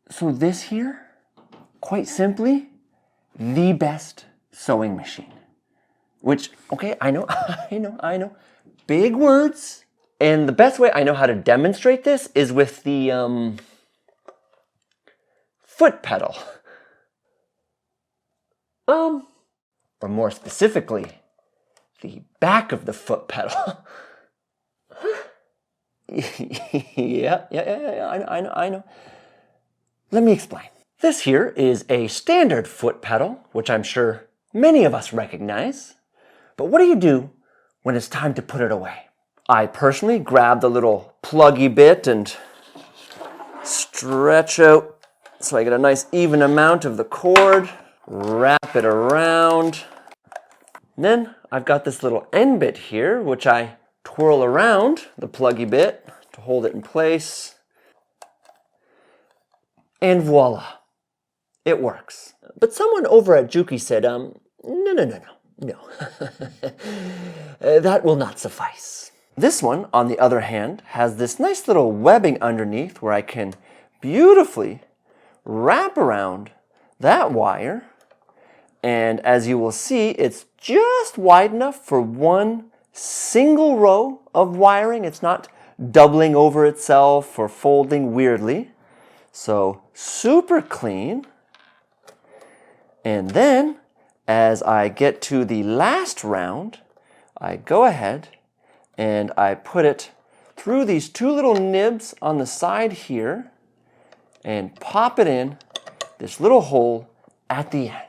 So this here, quite simply, the best sewing machine. Which, okay, I know, I know. Big words. And the best way I know how to demonstrate this is with the foot pedal. Or more specifically, the back of the foot pedal. Yeah, I know. Let me explain. This here is a standard foot pedal, which I'm sure many of us recognize. But what do you do when it's time to put it away? I personally grab the little pluggy bit and stretch out so I get a nice even amount of the cord, wrap it around. And then I've got this little end bit here, which I twirl around the pluggy bit to hold it in place. And voila, it works. But someone over at Juki said, no. That will not suffice. This one, on the other hand, has this nice little webbing underneath where I can beautifully wrap around that wire. And as you will see, it's just wide enough for one single row of wiring. It's not doubling over itself or folding weirdly. So super clean. And then as I get to the last round, I go ahead and I put it through these two little nibs on the side here and pop it in this little hole at the end.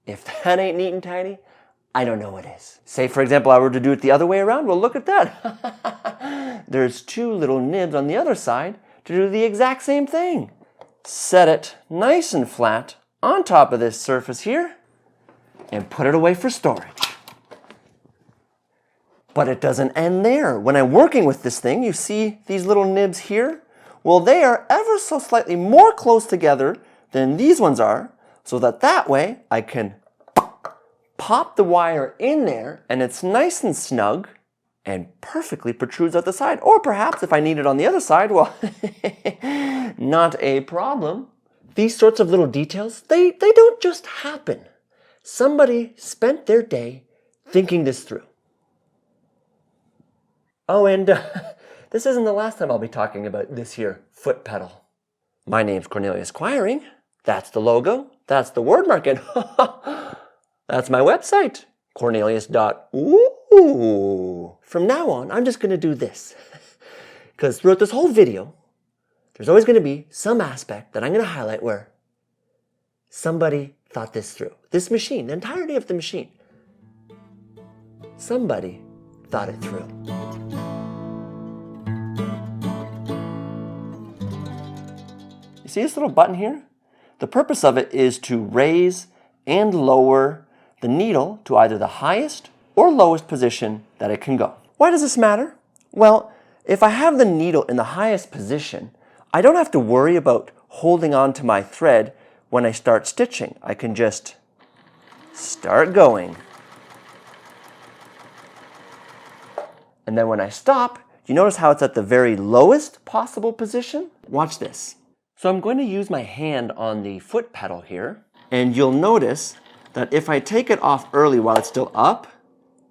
If that ain't neat and tidy, I don't know what is. Say, for example, I were to do it the other way around. Well, look at that. There's two little nibs on the other side to do the exact same thing. Set it nice and flat on top of this surface here and put it away for storage. But it doesn't end there. When I'm working with this thing, you see these little nibs here? Well, they are ever so slightly more close together than these ones are, so that way I can pop the wire in there and it's nice and snug and perfectly protrudes out the side. Or perhaps if I need it on the other side, well, not a problem. These sorts of little details, they don't just happen. Somebody spent their day thinking this through. Oh, and this isn't the last time I'll be talking about this here foot pedal. My name's Cornelius Quiring. That's the logo. That's the word market. That's my website, cornelius.ooh. From now on, I'm just going to do this. Because throughout this whole video, there's always going to be some aspect that I'm going to highlight where somebody thought this through. This machine, the entirety of the machine. Somebody thought it through. You see this little button here? The purpose of it is to raise and lower the needle to either the highest or lowest position that it can go. Why does this matter? Well, if I have the needle in the highest position, I don't have to worry about holding on to my thread when I start stitching. I can just start going. And then when I stop, you notice how it's at the very lowest possible position? Watch this. So I'm going to use my hand on the foot pedal here, and you'll notice that if I take it off early while it's still up,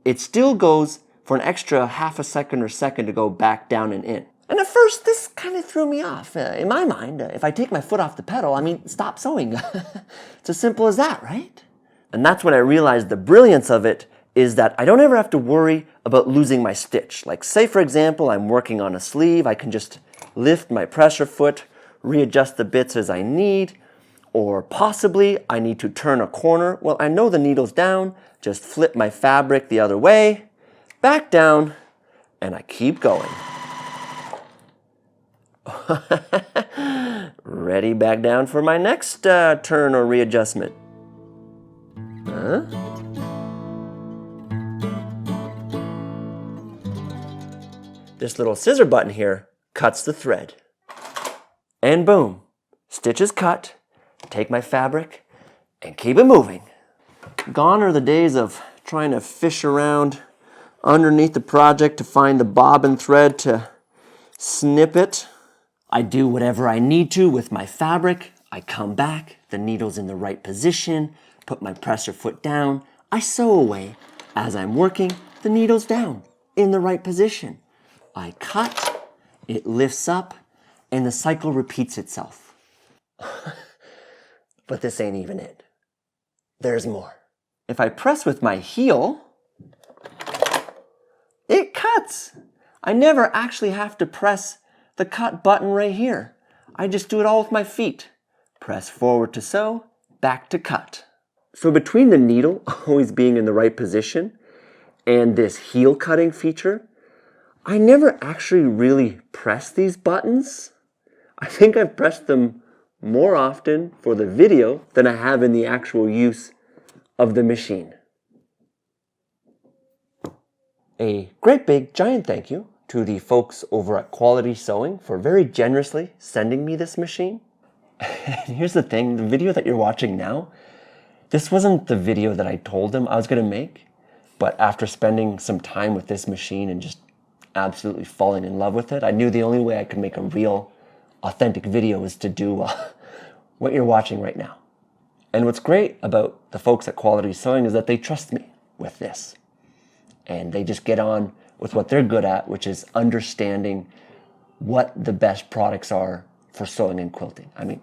it still goes for an extra half a second or second to go back down and in. And at first, this kind of threw me off. In my mind, if I take my foot off the pedal, I mean, stop sewing. It's as simple as that, right? And that's when I realized the brilliance of it is that I don't ever have to worry about losing my stitch. Like say, for example, I'm working on a sleeve, I can just lift my pressure foot, readjust the bits as I need, or possibly I need to turn a corner. Well, I know the needle's down, just flip my fabric the other way, back down, and I keep going. Ready back down for my next turn or readjustment. Huh? This little scissor button here cuts the thread. And boom, stitch is cut, take my fabric, and keep it moving. Gone are the days of trying to fish around underneath the project to find the bobbin thread to snip it I do whatever I need to with my fabric. I come back, the needle's in the right position, put my presser foot down. I sew away. As I'm working, the needle's down, in the right position. I cut, it lifts up, and the cycle repeats itself. But this ain't even it. There's more. If I press with my heel, it cuts. I never actually have to press the cut button right here. I just do it all with my feet. Press forward to sew, back to cut. So between the needle always being in the right position and this heel cutting feature, I never actually really press these buttons. I think I've pressed them more often for the video than I have in the actual use of the machine. A great big giant thank you to the folks over at Quality Sewing for very generously sending me this machine. And here's the thing, the video that you're watching now, this wasn't the video that I told them I was going to make, but after spending some time with this machine and just absolutely falling in love with it, I knew the only way I could make a real, authentic video was to do what you're watching right now. And what's great about the folks at Quality Sewing is that they trust me with this. And they just get on with what they're good at, which is understanding what the best products are for sewing and quilting. I mean,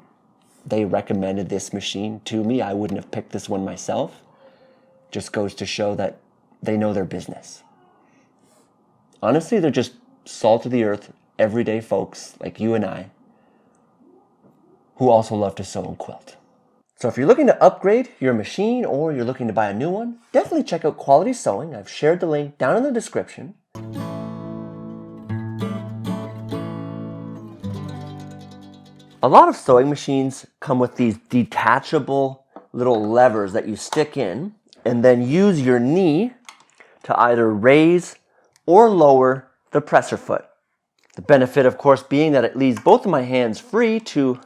they recommended this machine to me. I wouldn't have picked this one myself. Just goes to show that they know their business. Honestly, they're just salt of the earth, everyday folks like you and I, who also love to sew and quilt. So if you're looking to upgrade your machine or you're looking to buy a new one, definitely check out Quality Sewing. I've shared the link down in the description. A lot of sewing machines come with these detachable little levers that you stick in and then use your knee to either raise or lower the presser foot. The benefit, of course, being that it leaves both of my hands free to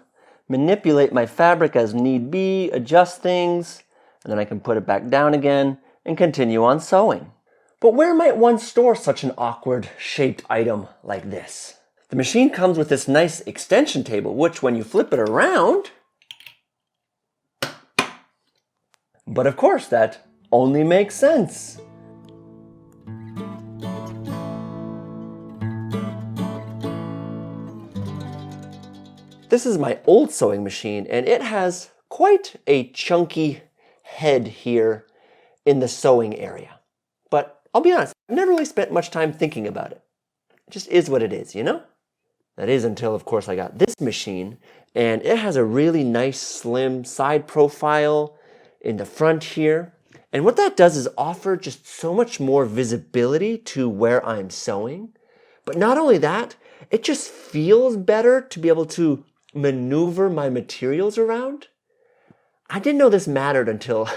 manipulate my fabric as need be, adjust things, and then I can put it back down again and continue on sewing. But where might one store such an awkward shaped item like this? The machine comes with this nice extension table, which when you flip it around, but of course that only makes sense. This is my old sewing machine, and it has quite a chunky head here in the sewing area. But I'll be honest, I've never really spent much time thinking about it. It just is what it is, you know? That is until, of course, I got this machine, and it has a really nice slim side profile in the front here. And what that does is offer just so much more visibility to where I'm sewing. But not only that, it just feels better to be able to maneuver my materials around. I didn't know this mattered until,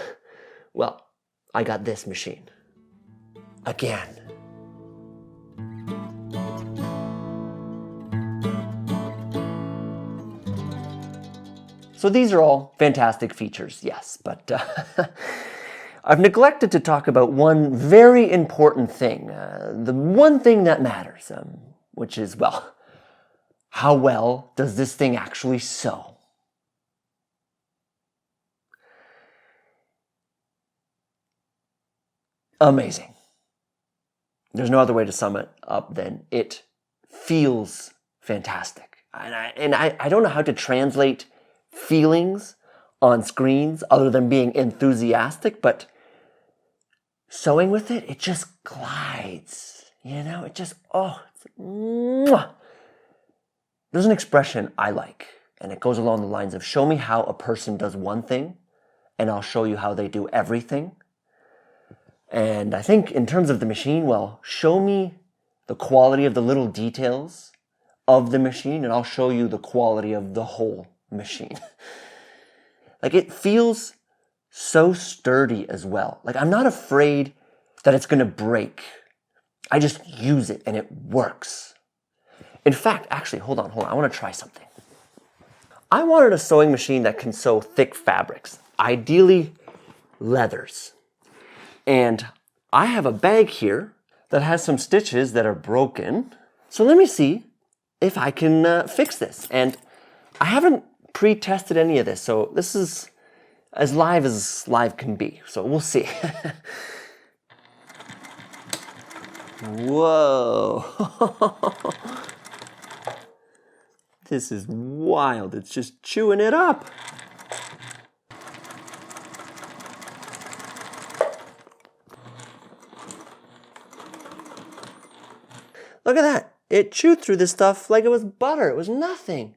well, I got this machine. Again. So these are all fantastic features, yes, but I've neglected to talk about one very important thing, the one thing that matters, which is, well, how well does this thing actually sew? Amazing. There's no other way to sum it up than it feels fantastic. And I don't know how to translate feelings on screens other than being enthusiastic, but sewing with it, it just glides, you know, it just, oh, it's like, mwah. There's an expression I like, and it goes along the lines of show me how a person does one thing, and I'll show you how they do everything. And I think in terms of the machine, well, show me the quality of the little details of the machine, and I'll show you the quality of the whole machine. Like, it feels so sturdy as well. Like, I'm not afraid that it's gonna break. I just use it and it works. In fact, actually, hold on, I wanna try something. I wanted a sewing machine that can sew thick fabrics, ideally leathers. And I have a bag here that has some stitches that are broken. So let me see if I can fix this. And I haven't pre-tested any of this, so this is as live can be. So we'll see. Whoa. This is wild. It's just chewing it up. Look at that. It chewed through this stuff like it was butter. It was nothing.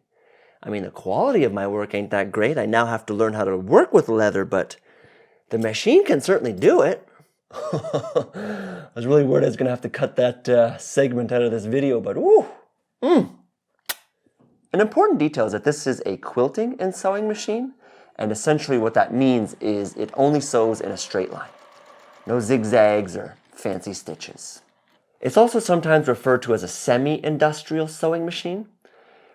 I mean, the quality of my work ain't that great. I now have to learn how to work with leather, but the machine can certainly do it. I was really worried I was going to have to cut that segment out of this video, but woo! An important detail is that this is a quilting and sewing machine, and essentially what that means is it only sews in a straight line. No zigzags or fancy stitches. It's also sometimes referred to as a semi-industrial sewing machine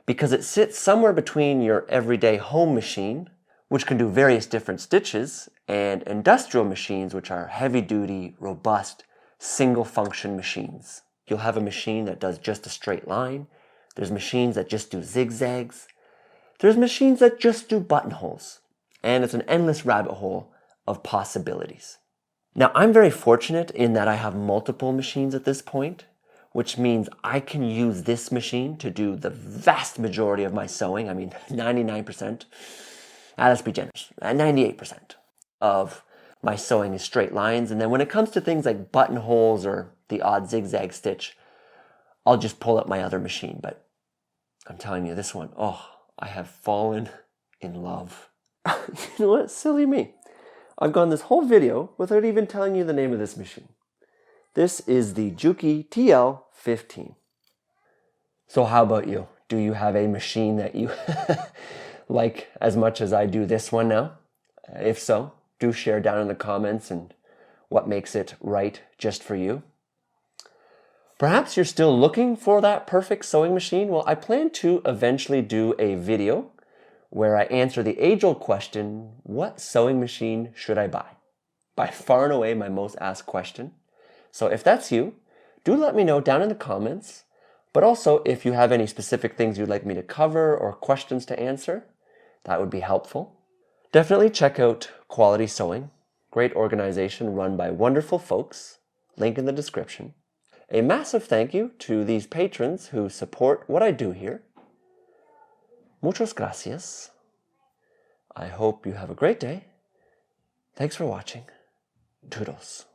because it sits somewhere between your everyday home machine, which can do various different stitches, and industrial machines, which are heavy-duty, robust, single-function machines. You'll have a machine that does just a straight line. There's machines that just do zigzags. There's machines that just do buttonholes. And it's an endless rabbit hole of possibilities. Now, I'm very fortunate in that I have multiple machines at this point, which means I can use this machine to do the vast majority of my sewing. I mean, 99%. Let's be generous. 98% of my sewing is straight lines. And then when it comes to things like buttonholes or the odd zigzag stitch, I'll just pull up my other machine. But I'm telling you, this one, oh, I have fallen in love. You know what? Silly me. I've gone this whole video without even telling you the name of this machine. This is the Juki TL-15. So how about you? Do you have a machine that you like as much as I do this one now? If so, do share down in the comments and what makes it right just for you. Perhaps you're still looking for that perfect sewing machine. Well, I plan to eventually do a video where I answer the age-old question, what sewing machine should I buy? By far and away my most asked question. So if that's you, do let me know down in the comments. But also, if you have any specific things you'd like me to cover or questions to answer, that would be helpful. Definitely check out Quality Sewing, great organization run by wonderful folks, link in the description. A massive thank you to these patrons who support what I do here. Muchas gracias. I hope you have a great day. Thanks for watching. Toodles.